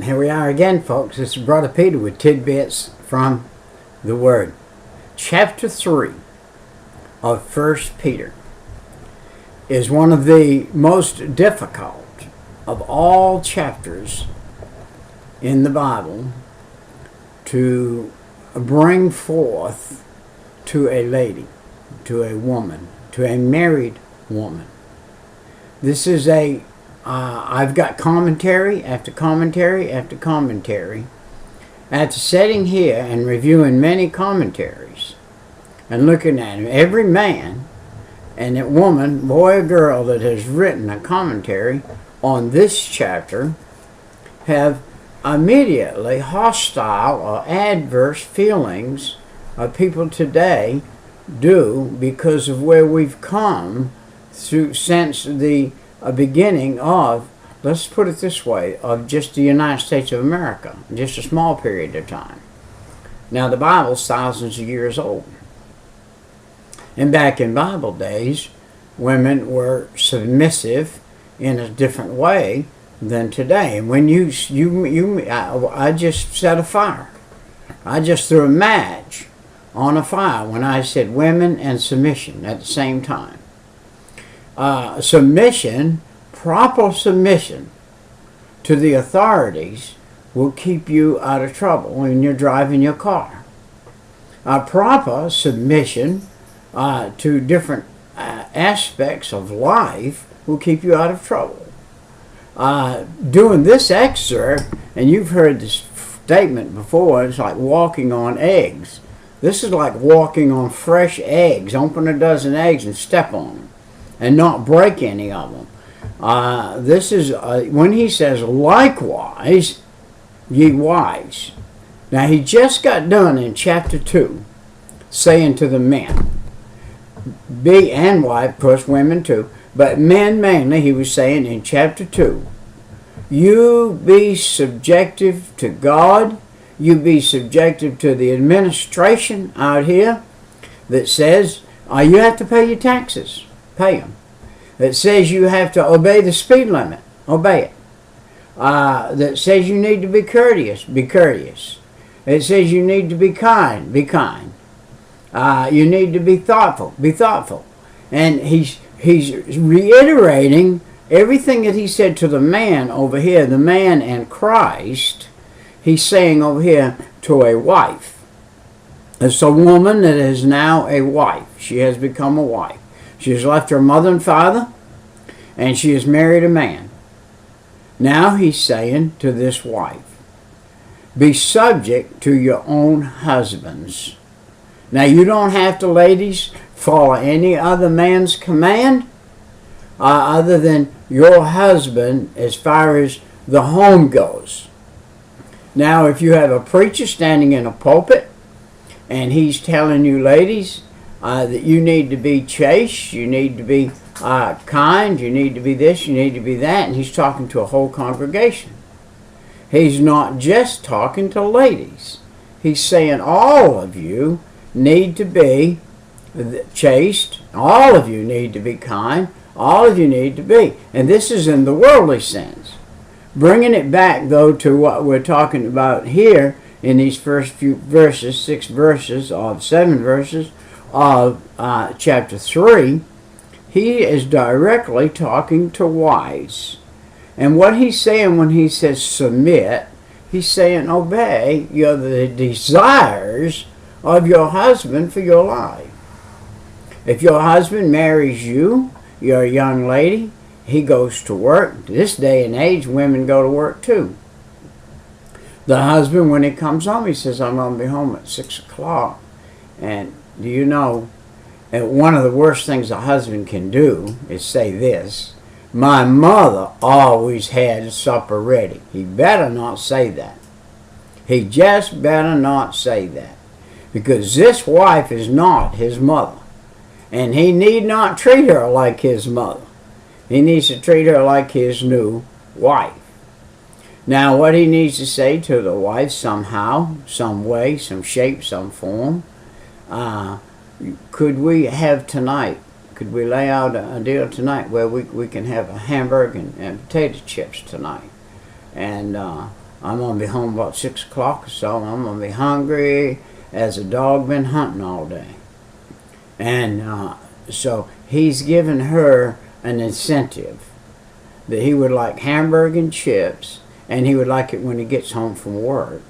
Here we are again, folks. This is Brother Peter with tidbits from the Word. Chapter 3 of 1 Peter is one of the most difficult of all chapters in the Bible to bring forth to a lady, to a woman, to a married woman. This is I've got commentary after commentary after commentary. After sitting here and reviewing many commentaries and looking at them, every man and that woman, boy or girl that has written a commentary on this chapter have immediately hostile or adverse feelings of people today do because of where we've come since the beginning of, let's put it this way, of just the United States of America, just a small period of time. Now the Bible's thousands of years old. And back in Bible days, women were submissive in a different way than today. And when I just set a fire. I just threw a match on a fire when I said women and submission at the same time. Submission, proper submission to the authorities will keep you out of trouble when you're driving your car. Proper submission to different aspects of life will keep you out of trouble. Doing this excerpt, and you've heard this statement before, it's like walking on eggs. This is like walking on fresh eggs. Open a dozen eggs and step on them and not break any of them. This is when he says, likewise, ye wives. Now he just got done in chapter 2 saying to the men, be and wife, of course women too, but men mainly, he was saying in chapter 2, you be subjective to God, you be subjective to the administration out here that says you have to pay your taxes. Pay them. It says you have to obey the speed limit. Obey it. That says you need to be courteous. Be courteous. It says you need to be kind. Be kind. You need to be thoughtful. Be thoughtful. And he's reiterating everything that he said to the man over here, the man and Christ. He's saying over here to a wife. It's a woman that is now a wife. She has become a wife. She has left her mother and father, and she has married a man. Now he's saying to this wife, be subject to your own husbands. Now you don't have to, ladies, follow any other man's command other than your husband as far as the home goes. Now if you have a preacher standing in a pulpit and he's telling you, ladies, that you need to be chaste, you need to be kind, you need to be this, you need to be that, and he's talking to a whole congregation. He's not just talking to ladies. He's saying all of you need to be chaste, all of you need to be kind, all of you need to be. And this is in the worldly sense. Bringing it back, though, to what we're talking about here in these first few verses, 6 verses, or 7 verses, of chapter 3, he is directly talking to wives. And what he's saying when he says submit, he's saying obey the desires of your husband for your life. If your husband marries you, you're a young lady, he goes to work. This day and age, women go to work too. The husband, when he comes home, he says, I'm going to be home at 6 o'clock. And do you know that one of the worst things a husband can do is say this, my mother always had supper ready. He better not say that. He just better not say that. Because this wife is not his mother. And he need not treat her like his mother. He needs to treat her like his new wife. Now what he needs to say to the wife somehow, some way, some shape, some form, could we have tonight, could we lay out a deal tonight where we can have a hamburger and potato chips tonight? And I'm going to be home about 6 o'clock or so. I'm going to be hungry as a dog been hunting all day. And so he's given her an incentive that he would like hamburger and chips, and he would like it when he gets home from work.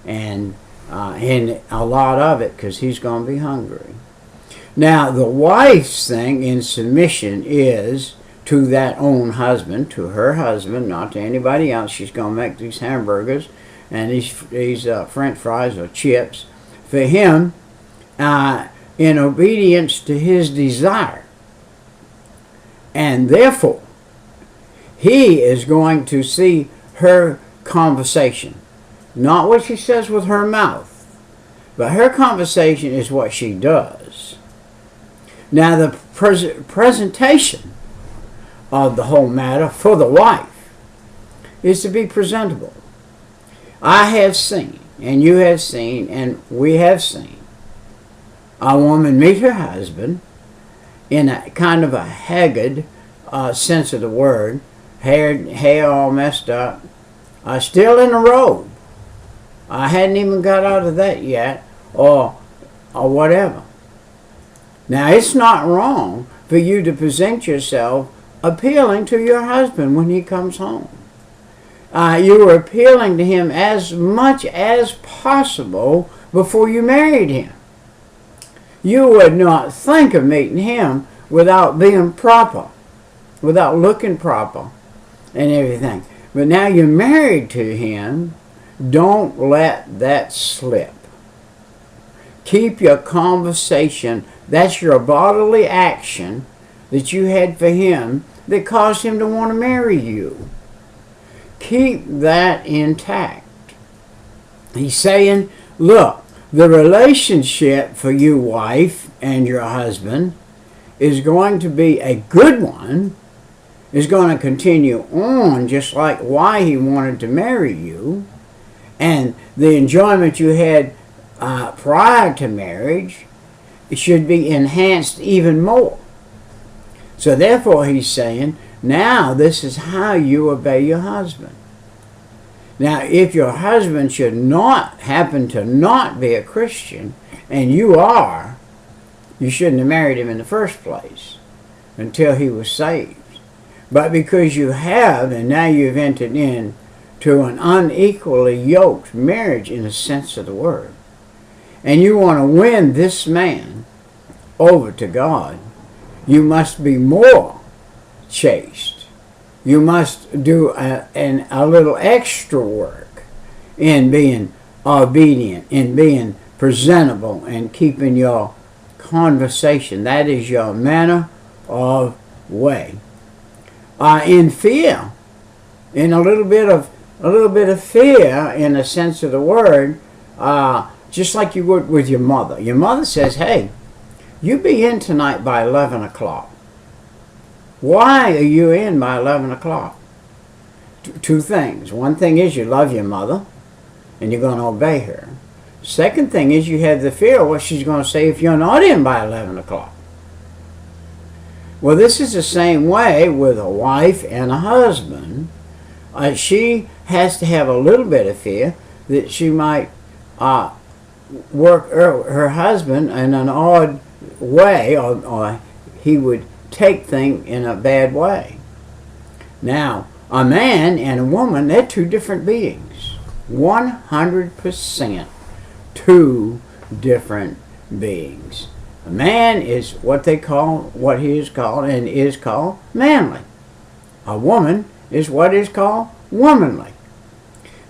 And a lot of it because he's going to be hungry. Now, the wife's thing in submission is to that own husband, to her husband, not to anybody else. She's going to make these hamburgers and these French fries or chips for him in obedience to his desire. And therefore, he is going to see her conversation. Not what she says with her mouth, but her conversation is what she does. Now, the presentation of the whole matter for the wife is to be presentable. I have seen, and you have seen, and we have seen a woman meet her husband in a kind of a haggard sense of the word, hair all messed up, still in a robe. I hadn't even got out of that yet, or whatever. Now, it's not wrong for you to present yourself appealing to your husband when he comes home. You were appealing to him as much as possible before you married him. You would not think of meeting him without being proper, without looking proper and everything. But now you're married to him, don't let that slip. Keep your conversation. That's your bodily action that you had for him that caused him to want to marry you. Keep that intact. He's saying, look, the relationship for you, wife, and your husband is going to be a good one, is going to continue on just like why he wanted to marry you. And the enjoyment you had prior to marriage should be enhanced even more. So therefore he's saying, now this is how you obey your husband. Now if your husband should not happen to not be a Christian, and you are, you shouldn't have married him in the first place until he was saved. But because you have, and now you've entered in to an unequally yoked marriage in the sense of the word, and you want to win this man over to God, you must be more chaste. You must do a little extra work in being obedient, in being presentable, and keeping your conversation. That is your manner of way. In fear, in a little bit of fear in the sense of the word, just like you would with your mother. Your mother says, hey, you be in tonight by 11 o'clock. Why are you in by 11 o'clock? Two things. One thing is you love your mother, and you're going to obey her. Second thing is you have the fear of what she's going to say if you're not in by 11 o'clock. Well, this is the same way with a wife and a husband. She has to have a little bit of fear that she might work her husband in an odd way, or he would take things in a bad way. Now, a man and a woman, they're two different beings. 100% two different beings. A man is what he is called and is called manly. A woman is what is called womanly.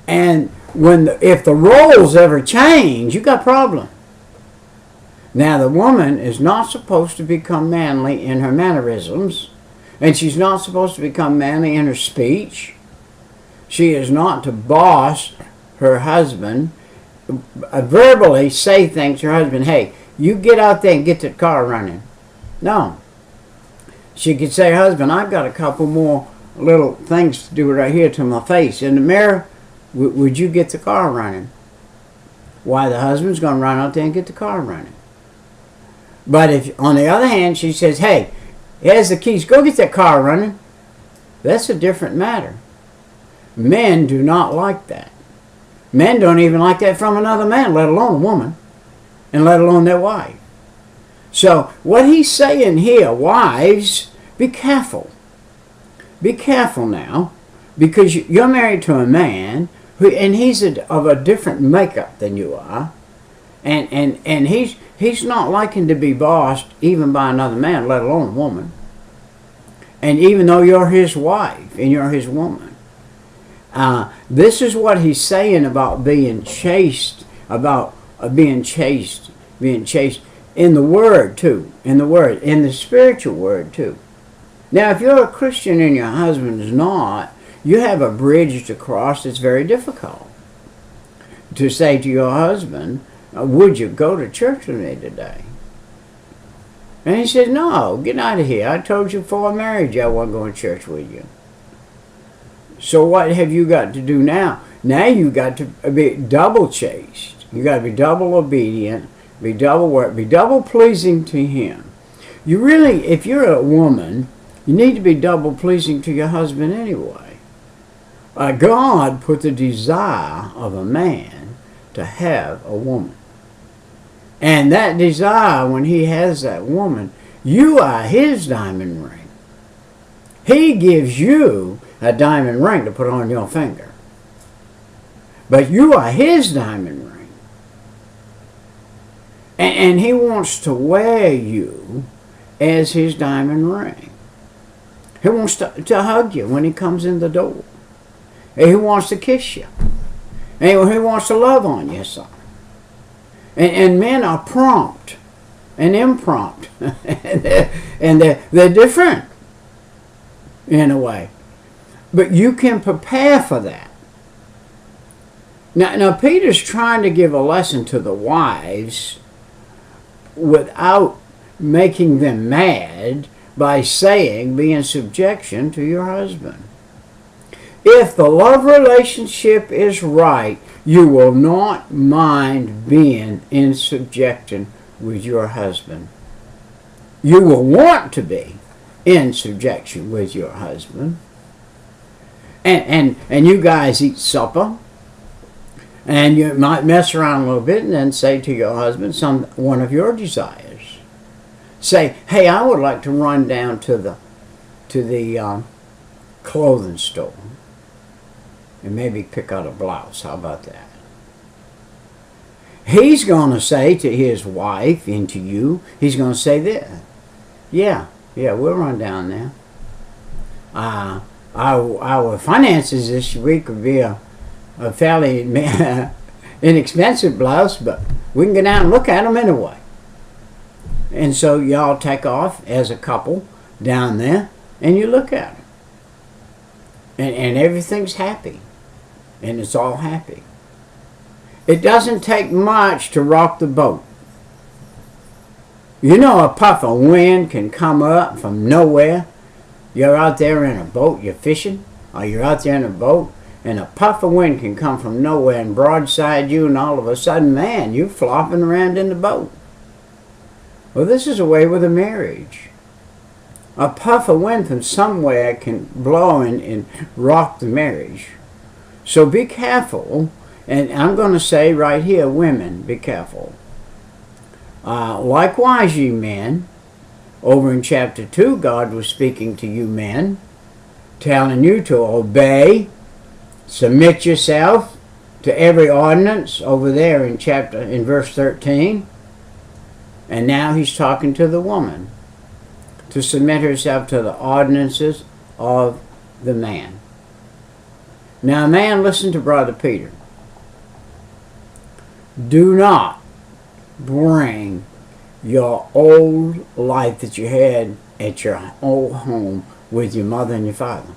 And if the roles ever change, you got a problem. Now, the woman is not supposed to become manly in her mannerisms, and she's not supposed to become manly in her speech. She is not to boss her husband, verbally say things to her husband, hey, you get out there and get the car running. No. She could say, husband, I've got a couple more little things to do right here to my face. In the mirror, would you get the car running? Why, the husband's going to run out there and get the car running. But if, on the other hand, she says, hey, here's the keys, go get that car running, that's a different matter. Men do not like that. Men don't even like that from another man, let alone a woman, and let alone their wife. So what he's saying here, wives, be careful. Be careful now, because you're married to a man who, and he's of a different makeup than you are, and he's not liking to be bossed even by another man, let alone a woman. And even though you're his wife and you're his woman, this is what he's saying about being chaste, being chaste in the Word too, in the spiritual word too. Now, if you're a Christian and your husband is not, you have a bridge to cross that's very difficult. To say to your husband, would you go to church with me today? And he says, no, get out of here. I told you before marriage I wasn't going to church with you. So what have you got to do now? Now you got to be double chaste. You got to be double obedient, be double work, be double pleasing to him. You really, if you're a woman, you need to be double pleasing to your husband anyway. God put the desire of a man to have a woman. And that desire, when he has that woman, you are his diamond ring. He gives you a diamond ring to put on your finger. But you are his diamond ring. And he wants to wear you as his diamond ring. He wants to hug you when he comes in the door. And he wants to kiss you. And he wants to love on you, son. And men are prompt and impromptu. and they're different in a way. But you can prepare for that. Now Peter's trying to give a lesson to the wives without making them mad by saying, be in subjection to your husband. If the love relationship is right, you will not mind being in subjection with your husband. You will want to be in subjection with your husband. And you guys eat supper, and you might mess around a little bit and then say to your husband one of your desires. Say, hey, I would like to run down to the clothing store and maybe pick out a blouse. How about that? He's going to say to his wife and to you, he's going to say this. Yeah, we'll run down there. Our finances this week would be a fairly inexpensive blouse, but we can go down and look at them anyway. And so y'all take off as a couple down there and you look at them. And everything's happy. And it's all happy. It doesn't take much to rock the boat. You know, a puff of wind can come up from nowhere. You're out there in a boat, you're fishing, or you're out there in a boat, and a puff of wind can come from nowhere and broadside you, and all of a sudden, man, you're flopping around in the boat. Well, this is the way with a marriage. A puff of wind from somewhere can blow and rock the marriage. So be careful, and I'm going to say right here, women, be careful. Likewise, ye men, over in chapter 2, God was speaking to you men, telling you to obey, submit yourself to every ordinance over there in verse 13. And now he's talking to the woman to submit herself to the ordinances of the man. Now, man, listen to Brother Peter. Do not bring your old life that you had at your old home with your mother and your father.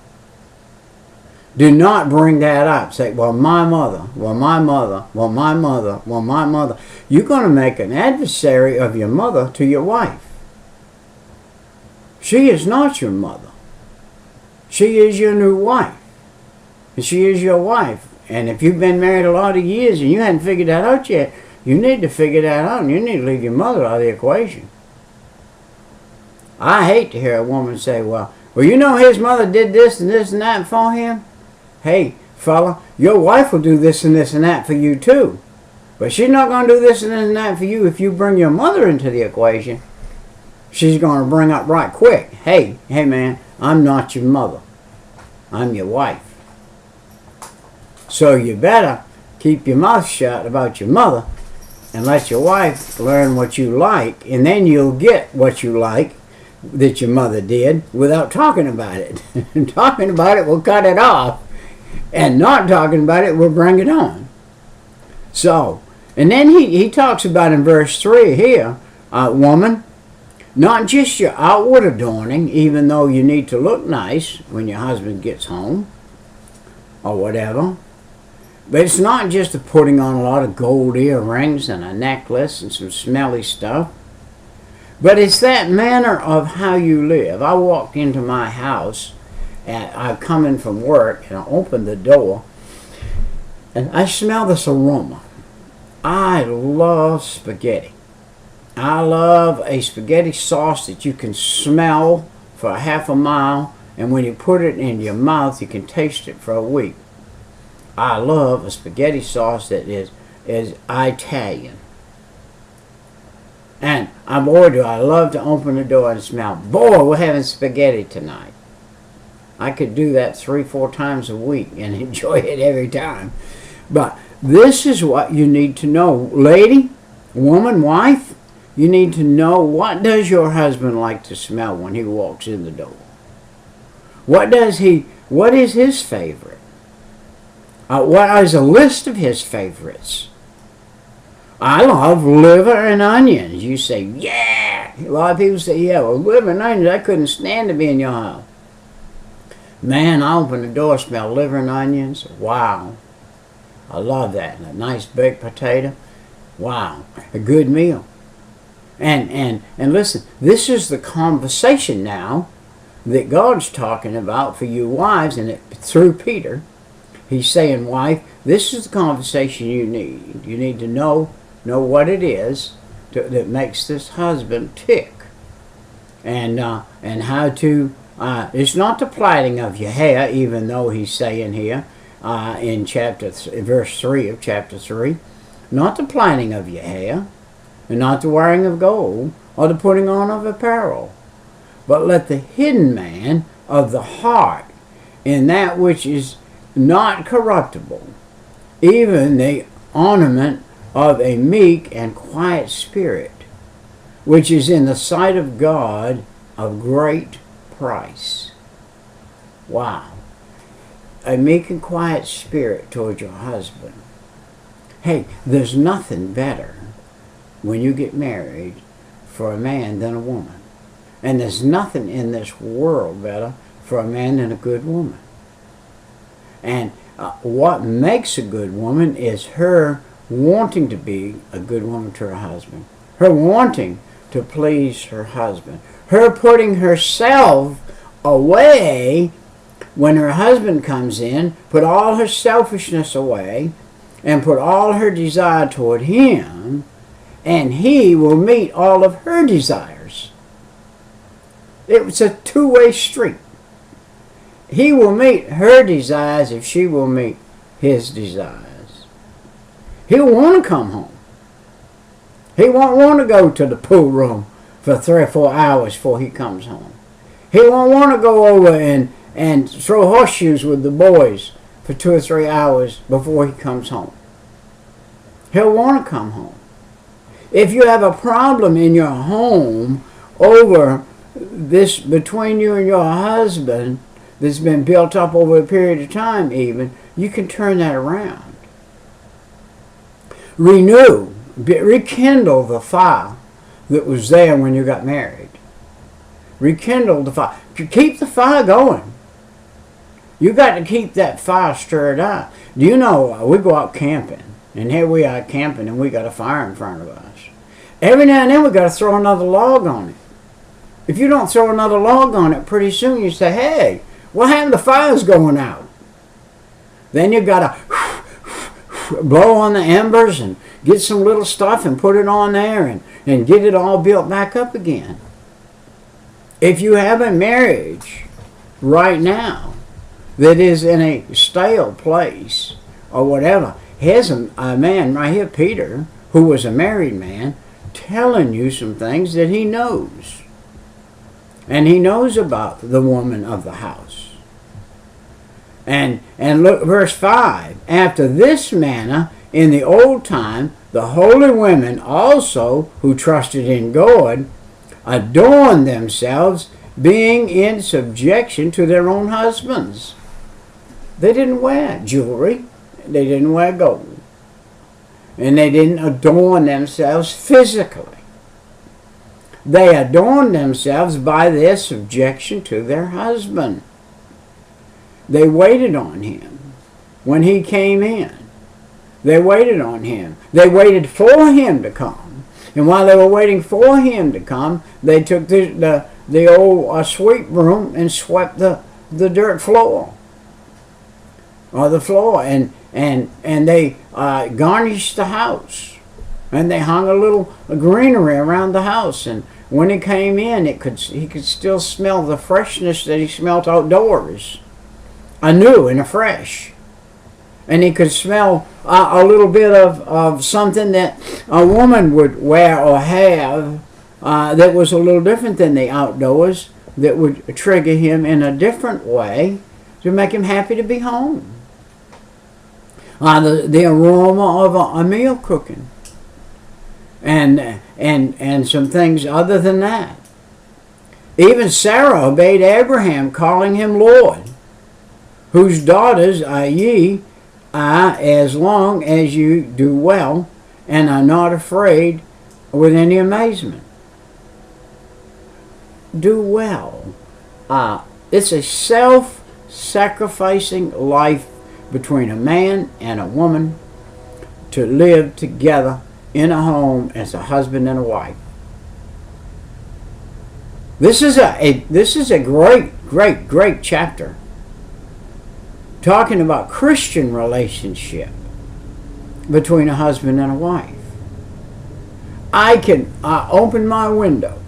Do not bring that up. Say, well, my mother, well, my mother, well, my mother, well, my mother. You're going to make an adversary of your mother to your wife. She is not your mother. She is your new wife. And she is your wife. And if you've been married a lot of years and you hadn't figured that out yet, you need to figure that out, and you need to leave your mother out of the equation. I hate to hear a woman say, well, you know his mother did this and this and that for him. Hey, fella, your wife will do this and this and that for you too. But she's not going to do this and that for you if you bring your mother into the equation. She's going to bring up right quick, hey man, I'm not your mother. I'm your wife. So you better keep your mouth shut about your mother and let your wife learn what you like, and then you'll get what you like that your mother did without talking about it. Talking about it will cut it off, and not talking about it will bring it on. So, and then he talks about in verse 3 here, woman, not just your outward adorning, even though you need to look nice when your husband gets home or whatever. But it's not just the putting on a lot of gold earrings and a necklace and some smelly stuff. But it's that manner of how you live. I walked into my house, and I come in from work, and I opened the door, and I smell this aroma. I love spaghetti. I love a spaghetti sauce that you can smell for half a mile, and when you put it in your mouth, you can taste it for a week. I love a spaghetti sauce that is Italian. And boy, do I love to open the door and smell, boy, we're having spaghetti tonight. I could do that 3-4 times a week and enjoy it every time. But this is what you need to know. Lady, woman, wife, you need to know, what does your husband like to smell when he walks in the door? What is his favorite? What is a list of his favorites? I love liver and onions. You say, yeah. A lot of people say, yeah, well, liver and onions, I couldn't stand to be in your house. Man, I open the door, smell liver and onions. Wow. I love that. A nice baked potato. Wow. A good meal. And listen, this is the conversation now that God's talking about for you wives, and through Peter. He's saying, wife, this is the conversation you need. You need to know what it is that makes this husband tick. And how to, it's not the plaiting of your hair, even though he's saying here in verse 3 of chapter 3, not the plaiting of your hair, and not the wearing of gold, or the putting on of apparel, but let the hidden man of the heart, in that which is not corruptible, even the ornament of a meek and quiet spirit, which is in the sight of God of great price. Wow. A meek and quiet spirit toward your husband. Hey, there's nothing better when you get married for a man than a woman. And there's nothing in this world better for a man than a good woman. And what makes a good woman is her wanting to be a good woman to her husband. Her wanting to please her husband. Her putting herself away when her husband comes in, put all her selfishness away, and put all her desire toward him, and he will meet all of her desires. It's a two-way street. He will meet her desires if she will meet his desires. He'll want to come home. He won't want to go to the pool room for 3 or 4 hours before he comes home. He won't want to go over and throw horseshoes with the boys for 2 or 3 hours before he comes home. He'll want to come home. If you have a problem in your home over this between you and your husband that's been built up over a period of time even, you can turn that around. Rekindle the fire that was there when you got married. Rekindle the fire. Keep the fire going. You got to keep that fire stirred up. Do you know, we go out camping, and here we are camping, and we got a fire in front of us. Every now and then we got to throw another log on it. If you don't throw another log on it, pretty soon you say, hey, what happened? The fire's going out. Then you got to blow on the embers and get some little stuff and put it on there and get it all built back up again. If you have a marriage right now that is in a stale place or whatever. Here's a man right here, Peter, who was a married man, telling you some things that he knows. And he knows about the woman of the house. And look, verse 5. After this manner, in the old time, the holy women also, who trusted in God, adorned themselves, being in subjection to their own husbands. They didn't wear jewelry. They didn't wear gold. And they didn't adorn themselves physically. They adorned themselves by their subjection to their husband. They waited on him when he came in. They waited on him. They waited for him to come. And while they were waiting for him to come, they took the old sweep broom and swept the dirt floor. Or the floor. And they garnished the house. And they hung a little greenery around the house. And when he came in, he could still smell the freshness that he smelt outdoors. Anew and afresh. And he could smell a little bit of something that a woman would wear or have that was a little different than the outdoors, that would trigger him in a different way to make him happy to be home. The aroma of a meal cooking. And some things other than that. Even Sarah obeyed Abraham, calling him Lord, whose daughters are ye, as long as you do well and are not afraid with any amazement. Do well. It's a self-sacrificing life between a man and a woman to live together in a home as a husband and a wife. This is a great chapter, talking about Christian relationship between a husband and a wife. I can open my window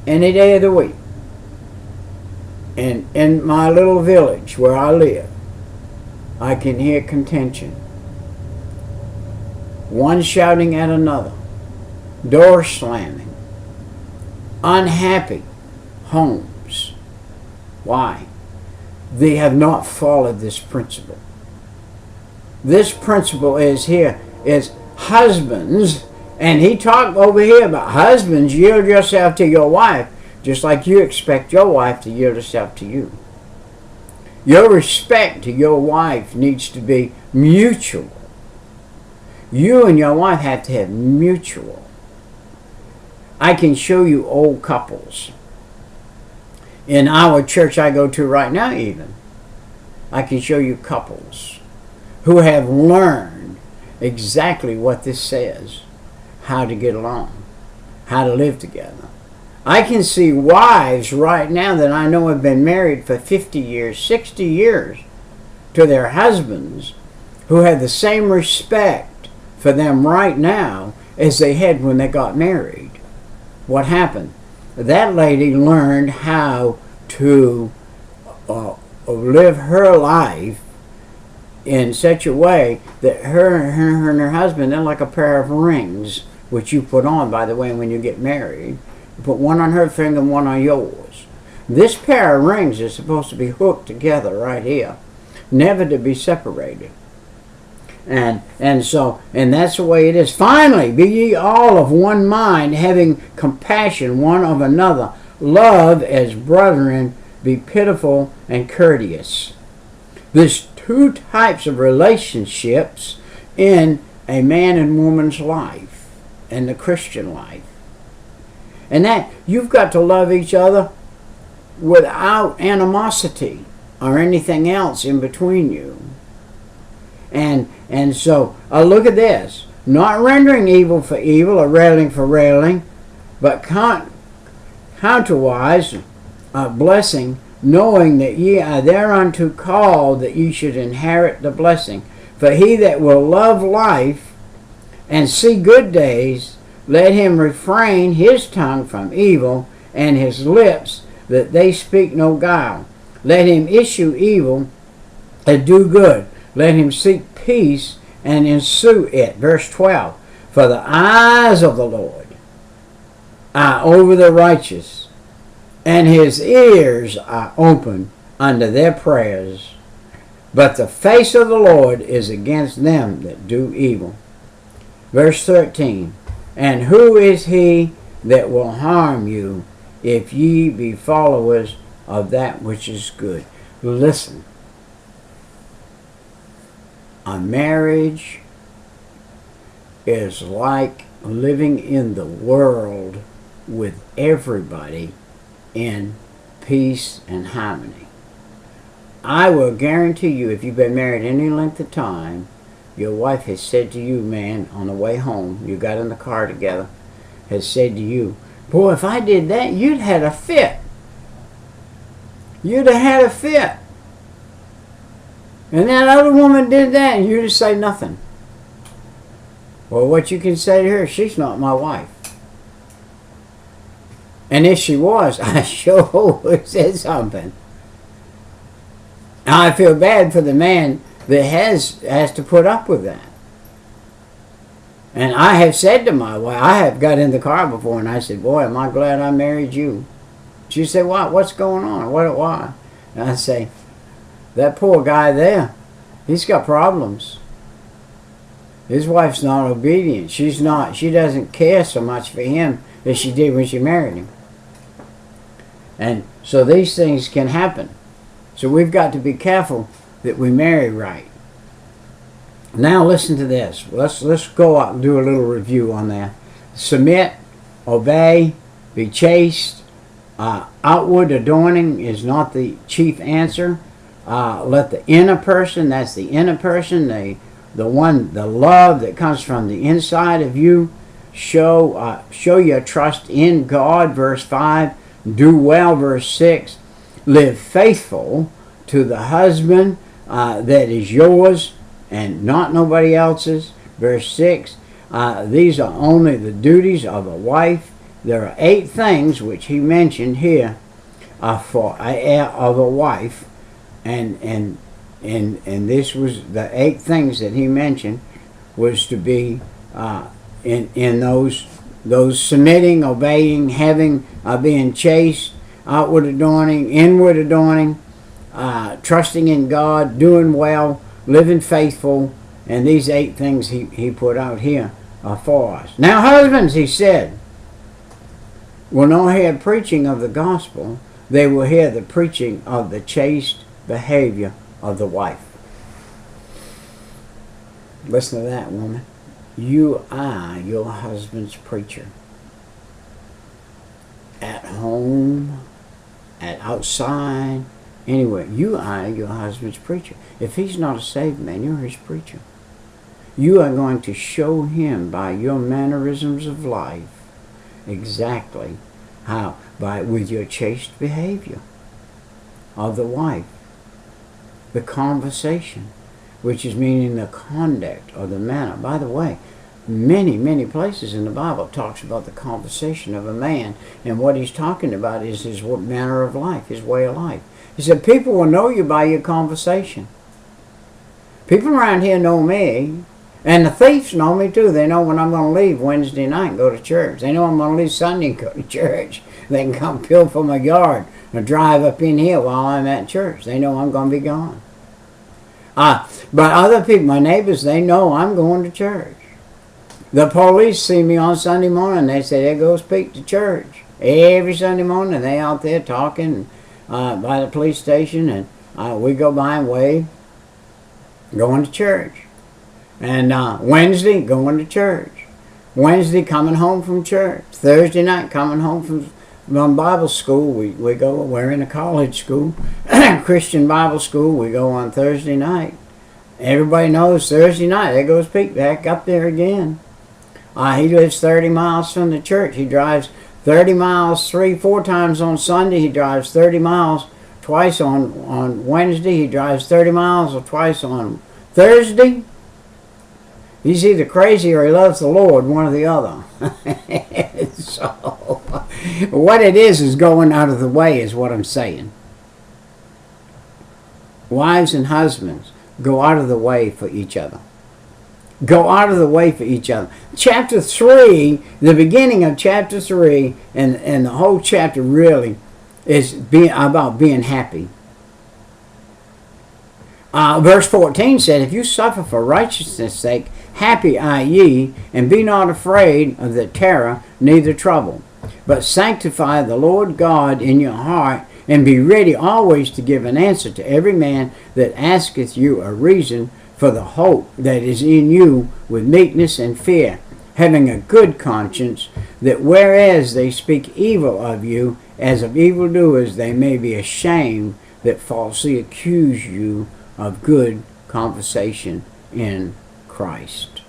any day of the week, and in my little village where I live, I can hear contention. One shouting at another, door slamming, unhappy homes. Why? They have not followed this principle. This principle is here, is husbands, and he talked over here about husbands, yield yourself to your wife, just like you expect your wife to yield herself to you. Your respect to your wife needs to be mutual. You and your wife have to have mutual. I can show you old couples. In our church I go to right now even, I can show you couples who have learned exactly what this says, how to get along, how to live together. I can see wives right now that I know have been married for 50 years, 60 years to their husbands, who have the same respect for them right now as they had when they got married. What happened? That lady learned how to live her life in such a way that her and her husband, they're like a pair of rings, which you put on, by the way, when you get married. You put one on her finger and one on yours. This pair of rings is supposed to be hooked together right here, never to be separated. And that's the way it is. Finally, be ye all of one mind, having compassion one of another. Love as brethren, be pitiful and courteous. There's two types of relationships in a man and woman's life, in the Christian life. And that you've got to love each other without animosity or anything else in between you. And so, look at this. Not rendering evil for evil or railing for railing, but counterwise blessing, knowing that ye are thereunto called, that ye should inherit the blessing. For he that will love life and see good days, let him refrain his tongue from evil, and his lips that they speak no guile. Let him issue evil and do good. Let him seek peace and ensue it. Verse 12. For the eyes of the Lord are over the righteous, and his ears are open unto their prayers. But the face of the Lord is against them that do evil. Verse 13. And who is he that will harm you, if ye be followers of that which is good? Listen. A marriage is like living in the world with everybody in peace and harmony. I will guarantee you, if you've been married any length of time, your wife has said to you, man, on the way home, you got in the car together, has said to you, boy, if I did that, you'd had a fit. You'd have had a fit. And that other woman did that, and you just say nothing. Well, what you can say to her, she's not my wife. And if she was, I sure would say something. Now, I feel bad for the man that has to put up with that. And I have said to my wife, I have got in the car before, and I said, boy, am I glad I married you. She said, what? What's going on? Why? And I say, that poor guy there, he's got problems. His wife's not obedient. She doesn't care so much for him as she did when she married him. And so these things can happen. So we've got to be careful that we marry right. Now listen to this. Let's go out and do a little review on that. Submit, obey, be chaste. Outward adorning is not the chief answer. Let the inner person, that's the inner person, the love that comes from the inside of you, show your trust in God, verse 5. Do well, verse 6. Live faithful to the husband that is yours and not nobody else's, verse 6. These are only the duties of a wife. There are 8 things which he mentioned here of a wife, and this was the 8 things that he mentioned was to be in those submitting, obeying, having, being chaste, outward adorning, inward adorning, trusting in God, doing well, living faithful, and these 8 things he put out here are for us. Now, husbands, he said, will not hear preaching of the gospel, they will hear the preaching of the chaste behavior of the wife. Listen to that, woman. You are your husband's preacher. At home, at outside, anywhere. You are your husband's preacher. If he's not a saved man, you're his preacher. You are going to show him by your mannerisms of life exactly how, with your chaste behavior of the wife. The conversation, which is meaning the conduct or the manner. By the way, many places in the Bible talks about the conversation of a man, and what he's talking about is his manner of life, his way of life. He said, people will know you by your conversation. People around here know me, and the thieves know me too. They know when I'm going to leave Wednesday night and go to church. They know I'm going to leave Sunday and go to church. They can come pilfer my yard or drive up in here while I'm at church. They know I'm going to be gone. But other people, my neighbors, they know I'm going to church. The police see me on Sunday morning. They say, there goes Pete to church. Every Sunday morning, they out there talking by the police station, and we go by and wave, going to church. And Wednesday, going to church. Wednesday, coming home from church. Thursday night, coming home from Bible school. We're in a college school, Christian Bible school. We go on Thursday night. Everybody knows Thursday night, there goes Pete back up there again. He lives 30 miles from the church. He drives 30 miles 3-4 times on Sunday. He drives 30 miles twice on Wednesday. He drives 30 miles or twice on Thursday. He's either crazy or he loves the Lord, one or the other. So, what it is going out of the way is what I'm saying. Wives and husbands, go out of the way for each other. Go out of the way for each other. Chapter 3, the beginning of chapter 3, and the whole chapter really is about being happy. Verse 14 said, if you suffer for righteousness' sake, happy are ye, and be not afraid of the terror, neither trouble. But sanctify the Lord God in your heart, and be ready always to give an answer to every man that asketh you a reason for the hope that is in you with meekness and fear, having a good conscience, that whereas they speak evil of you as of evildoers, they may be ashamed that falsely accuse you of good conversation in Christ.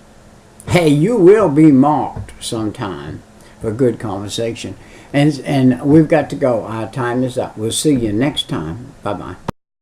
Hey, you will be mocked sometime for good conversation. And we've got to go. Our time is up. We'll see you next time. Bye-bye.